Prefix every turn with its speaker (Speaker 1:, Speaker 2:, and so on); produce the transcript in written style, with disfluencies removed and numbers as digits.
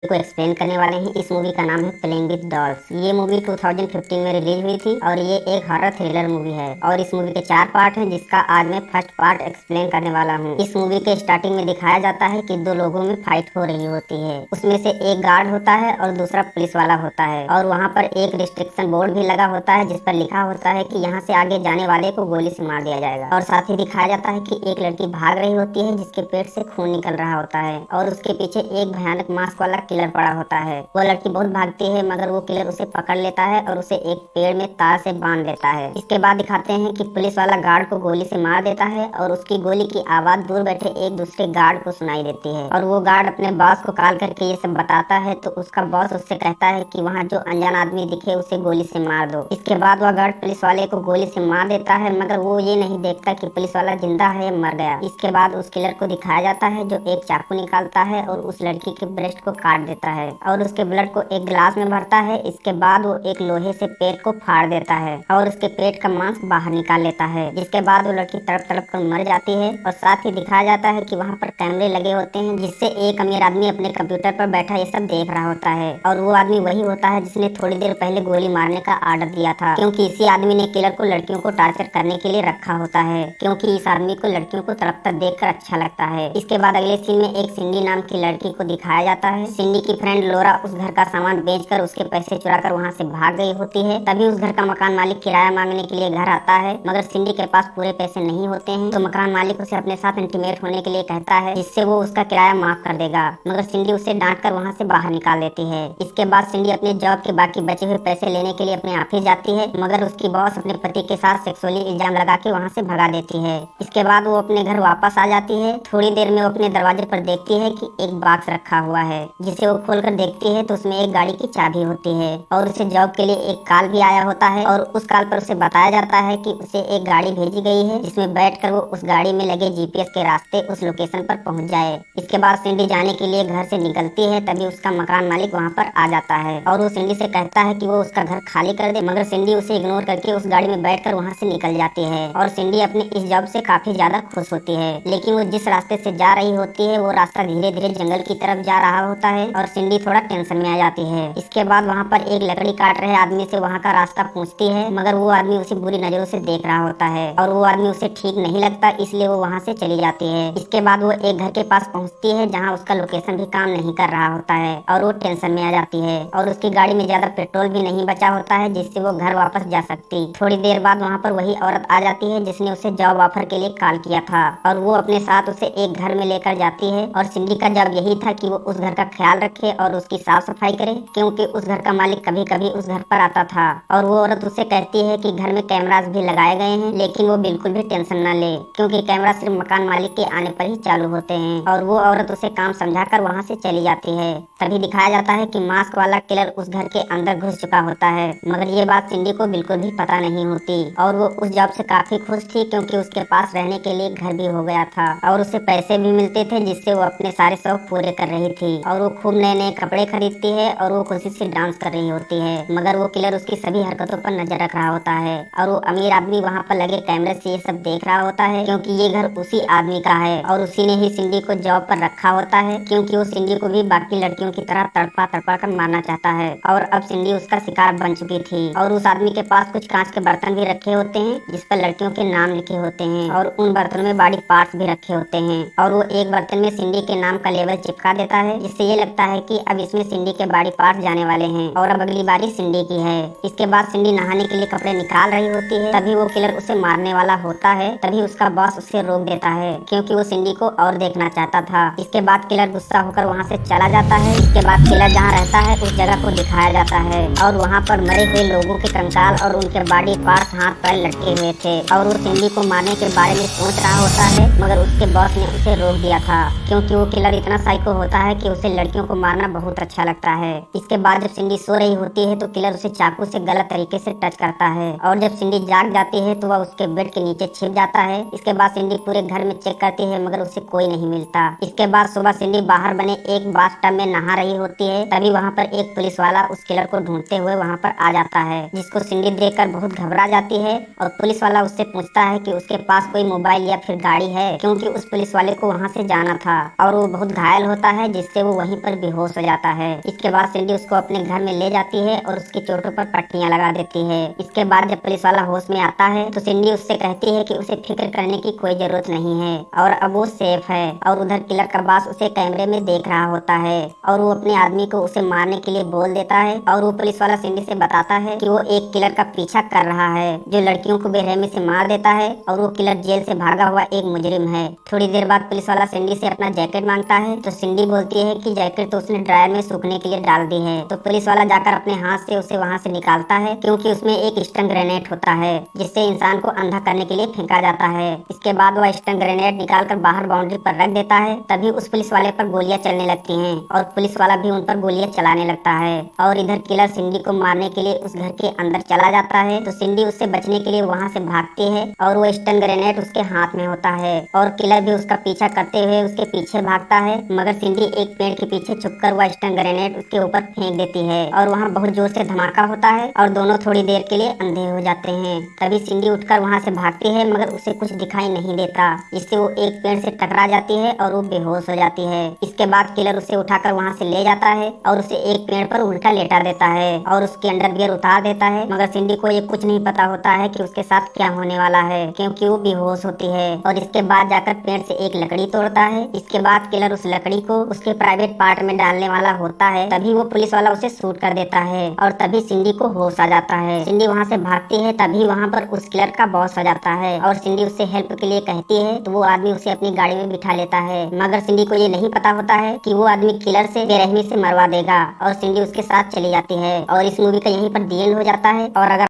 Speaker 1: को एक्सप्लेन करने वाले हैं। इस मूवी का नाम है प्लेइंग विद डॉल्स। ये मूवी 2015 में रिलीज हुई थी और ये एक हॉरर थ्रिलर मूवी है और इस मूवी के 4 पार्ट हैं, जिसका आज मैं फर्स्ट पार्ट एक्सप्लेन करने वाला हूँ। इस मूवी के स्टार्टिंग में दिखाया जाता है कि दो लोगों में फाइट हो रही होती है। उसमें से एक गार्ड होता है और दूसरा पुलिस वाला होता है और वहाँ पर एक रिस्ट्रिक्शन बोर्ड भी लगा होता है जिस पर लिखा होता है कि यहाँ से आगे जाने वाले को गोली से मार दिया जाएगा। और साथ ही दिखाया जाता है कि एक लड़की भाग रही होती है जिसके पेट से खून निकल रहा होता है और उसके पीछे एक भयानक मास्क वाला किलर पड़ा होता है। वो लड़की बहुत भागती है मगर वो किलर उसे पकड़ लेता है और उसे एक पेड़ में तार से बांध देता है। इसके बाद दिखाते हैं कि पुलिस वाला गार्ड को गोली से मार देता है और उसकी गोली की आवाज दूर बैठे एक दूसरे गार्ड को सुनाई देती है और वो गार्ड अपने बॉस को कॉल करके ये सब बताता है तो उसका बॉस उससे कहता है कि वहाँ जो अनजान आदमी दिखे उसे गोली से मार दो। इसके बाद वह गार्ड पुलिस वाले को गोली से मार देता है मगर वो ये नहीं देखता कि पुलिस वाला जिंदा है या मर गया। इसके बाद उस किलर को दिखाया जाता है जो एक चाकू निकालता है और उस लड़की के ब्रेस्ट को काट देता है और उसके ब्लड को एक गिलास में भरता है। इसके बाद वो एक लोहे से पेट को फाड़ देता है और उसके पेट का मांस बाहर निकाल लेता है। जिसके बाद वो लड़की तड़प तड़प कर मर जाती है और साथ ही दिखाया जाता है कि वहाँ पर कैमरे लगे होते हैं जिससे एक अमीर आदमी अपने कंप्यूटर पर बैठा ये सब देख रहा होता है और वो आदमी वही होता है जिसने थोड़ी देर पहले गोली मारने का ऑर्डर दिया था, क्योंकि इसी आदमी ने किलर को लड़कियों को टार्चर करने के लिए रखा होता है, क्योंकि इस आदमी को लड़कियों को तड़पता देखकर अच्छा लगता है। इसके बाद अगले सीन में एक सिंडी नाम की लड़की को दिखाया जाता है। सिंडी की फ्रेंड लोरा उस घर का सामान बेचकर उसके पैसे चुराकर वहाँ से भाग गई होती है। तभी उस घर का मकान मालिक किराया मांगने के लिए घर आता है मगर सिंडी के पास पूरे पैसे नहीं होते हैं तो मकान मालिक उसे अपने साथ इंटीमेट होने के लिए कहता है जिससे वो उसका किराया माफ कर देगा, मगर सिंडी उसे डांट कर वहाँ से बाहर निकाल देती है। इसके बाद सिंडी अपने जॉब के बाकी बचे हुए पैसे लेने के लिए अपने ऑफिस जाती है मगर उसकी बॉस अपने पति के साथ सेक्सुअली इल्जाम लगा के वहाँ से भगा देती है। इसके बाद वो अपने घर वापस आ जाती है। थोड़ी देर में वो अपने दरवाजे पर देखती है कि एक बॉक्स रखा हुआ है, जिसे वो खोलकर देखती है तो उसमें एक गाड़ी की चाबी होती है और उसे जॉब के लिए एक कॉल भी आया होता है और उस कॉल पर उसे बताया जाता है कि उसे एक गाड़ी भेजी गई है जिसमें बैठकर वो उस गाड़ी में लगे जीपीएस के रास्ते उस लोकेशन पर पहुंच जाए। इसके बाद सिंडी जाने के लिए घर से निकलती है तभी उसका मकान मालिक वहां पर आ जाता है और वो सिंडी से कहता है कि वो उसका घर खाली कर दे, मगर सिंडी उसे इग्नोर करके उस गाड़ी में बैठकर वहां से निकल जाती है और सिंडी अपनी इस जॉब से काफी ज्यादा खुश होती है। लेकिन वो जिस रास्ते से जा रही होती है वो रास्ता धीरे धीरे जंगल की तरफ जा रहा होता है और सिंडी थोड़ा टेंशन में आ जाती है। इसके बाद वहाँ पर एक लकड़ी काट रहे आदमी से वहाँ का रास्ता पूछती है मगर वो आदमी उसे बुरी नजरों से देख रहा होता है और वो आदमी उसे ठीक नहीं लगता, इसलिए वो वहाँ से चली जाती है। इसके बाद वो एक घर के पास पहुँचती है जहाँ उसका लोकेशन भी काम नहीं कर रहा होता है और वो टेंशन में आ जाती है और उसकी गाड़ी में ज्यादा पेट्रोल भी नहीं बचा होता है जिससे वो घर वापस जा सकती। थोड़ी देर बाद वहाँ पर वही औरत आ जाती है जिसने उसे जॉब ऑफर के लिए कॉल किया था और वो अपने साथ उसे एक घर में लेकर जाती है और सिंडी का जॉब यही था कि वो उस घर का ख्याल रखे और उसकी साफ सफाई करे, क्योंकि उस घर का मालिक कभी कभी उस घर पर आता था। और वो औरत उसे कहती है कि घर में कैमरास भी लगाए गए हैं लेकिन वो बिल्कुल भी टेंशन न ले, क्योंकि कैमरा सिर्फ मकान मालिक के आने पर ही चालू होते हैं। और वो औरत उसे काम समझाकर वहाँ से चली जाती है। तभी दिखाया जाता है कि मास्क वाला किलर उस घर के अंदर घुस चुका होता है, मगर ये बात सिंडी को बिल्कुल भी पता नहीं होती और वो उस जॉब से काफी खुश थी क्योंकि उसके पास रहने के लिए घर भी हो गया था और उसे पैसे भी मिलते थे जिससे वो अपने सारे शौक पूरे कर रही थी और वो खूब नए नए कपड़े खरीदती है और वो खुशी से डांस कर रही होती है, मगर वो किलर उसकी सभी हरकतों पर नजर रख रहा होता है और वो अमीर आदमी वहाँ पर लगे कैमरे से ये सब देख रहा होता है क्योंकि ये घर उसी आदमी का है और उसी ने ही सिंडी को जॉब पर रखा होता है, क्योंकि वो सिंडी को भी बाकी लड़कियों की तरह तड़पा तड़पा कर मारना चाहता है और अब सिंडी उसका शिकार बन चुकी थी। और उस आदमी के पास कुछ कांच के बर्तन भी रखे होते हैं जिस पर लड़कियों के नाम लिखे होते हैं और उन बर्तनों में बॉडी पार्ट्स भी रखे होते हैं और वो एक बर्तन में सिंडी के नाम का लेबल चिपका देता है जिससे ये लगता है कि अब इसमें सिंडी के बॉडी पार्ट्स जाने वाले हैं और अब अगली बारी सिंडी की है। इसके बाद सिंडी नहाने के लिए कपड़े निकाल रही होती है तभी वो किलर उसे मारने वाला होता है। तभी उसका बॉस उसे रोक देता है क्योंकि वो सिंडी को और देखना चाहता था। इसके बाद किलर गुस्सा होकर वहाँ से चला जाता है। इसके बाद किलर जहाँ रहता है उस जगह को दिखाया जाता है और वहाँ पर मरे हुए लोगों के कंकाल और उनके बॉडी पार्ट्स हाथ पैर लटके हुए थे और वो सिंडी को मारने के बारे में सोच रहा होता है, मगर उसके बॉस ने उसे रोक दिया था क्योंकि वो किलर इतना साइको होता है कि उसे लड़कियों को मारना बहुत अच्छा लगता है। इसके बाद जब सिंडी सो रही होती है तो किलर उसे चाकू से गलत तरीके से टच करता है और जब सिंडी जाग जाती है तो वह उसके बेड के नीचे छिप जाता है। इसके बाद सिंडी पूरे घर में चेक करती है मगर उसे कोई नहीं मिलता। इसके बाद सुबह सिंडी बाहर बने एक बाथटब में नहा रही होती है तभी वहाँ पर एक पुलिस वाला उस किलर को ढूंढते हुए वहाँ पर आ जाता है, जिसको सिंडी देखकर बहुत घबरा जाती है और पुलिस वाला उससे पूछता है कि उसके पास कोई मोबाइल या फिर गाड़ी है, क्योंकि उस पुलिस वाले को वहाँ से जाना था और वो बहुत घायल होता है जिससे वो वहीं ऊपर बेहोश हो जाता है। इसके बाद सिंडी उसको अपने घर में ले जाती है और उसकी चोटों पर पट्टियां लगा देती है। इसके बाद जब पुलिस वाला होश में आता है तो सिंडी उससे कहती है कि उसे फिक्र करने की कोई जरूरत नहीं है और अब वो सेफ है। और उधर किलर का बॉस उसे कैमरे में देख रहा होता है और वो अपने आदमी को उसे मारने के लिए बोल देता है और वो पुलिस वाला सिंडी से बताता है कि वो एक किलर का पीछा कर रहा है जो लड़कियों को बेरहमी से मार देता है और वो किलर जेल से भागा हुआ एक मुजरिम है। थोड़ी देर बाद पुलिस वाला सिंडी से अपना जैकेट मांगता है तो सिंडी बोलती है कि जैकेट तो उसने ड्रायर में सूखने के लिए डाल दी है। तो पुलिस वाला जाकर अपने हाथ से उसे वहाँ से निकालता है क्योंकि उसमें एक स्टन ग्रेनेड होता है जिससे इंसान को अंधा करने के लिए फेंका जाता है। इसके बाद वह स्टन ग्रेनेड निकाल कर बाहर बाउंड्री पर रख देता है। तभी उस पुलिस वाले पर गोलियां चलने लगती हैं और पुलिस वाला भी उन पर गोलियां चलाने लगता है और इधर किलर सिंडी को मारने के लिए उस घर के अंदर चला जाता है। तो सिंडी उससे बचने के लिए वहाँ से भागती है और वो स्टन ग्रेनेड उसके हाथ में होता है और किलर भी उसका पीछा करते हुए उसके पीछे भागता है, मगर सिंडी एक पेड़ के पीछे छुपकर वह स्टन ग्रेनेड उसके ऊपर फेंक देती है और वहाँ बहुत जोर से धमाका होता है और दोनों थोड़ी देर के लिए अंधे हो जाते हैं। तभी सिंडी उठकर वहाँ से भागती है मगर उसे कुछ दिखाई नहीं देता, जिससे वो एक पेड़ से टकरा जाती है और वो बेहोश हो जाती है। इसके बाद किलर उसे उठाकर वहाँ से ले जाता है और उसे एक पेड़ पर उल्टा लेटा देता है और उसके अंडरवियर उतार देता है, मगर सिंडी को ये कुछ नहीं पता होता है कि उसके साथ क्या होने वाला है क्योंकि वो बेहोश होती है। और इसके बाद जाकर पेड़ से एक लकड़ी तोड़ता है। इसके बाद किलर उस लकड़ी को उसके प्राइवेट पार्ट में डालने वाला होता है। तभी वो पुलिस वाला उसे शूट कर देता है और तभी सिंडी को होश आ जाता है। सिंडी वहाँ से भागती है, तभी वहाँ पर उस किलर का बॉस आ जाता है और सिंडी उससे हेल्प के लिए कहती है तो वो आदमी उसे अपनी गाड़ी में बिठा लेता है, मगर सिंडी को ये नहीं पता होता है कि वो आदमी किलर से बेरहमी से मरवा देगा और सिंडी उसके साथ चली जाती है। और इस मूवी का यहीं पर दी एंड हो जाता है। और अगर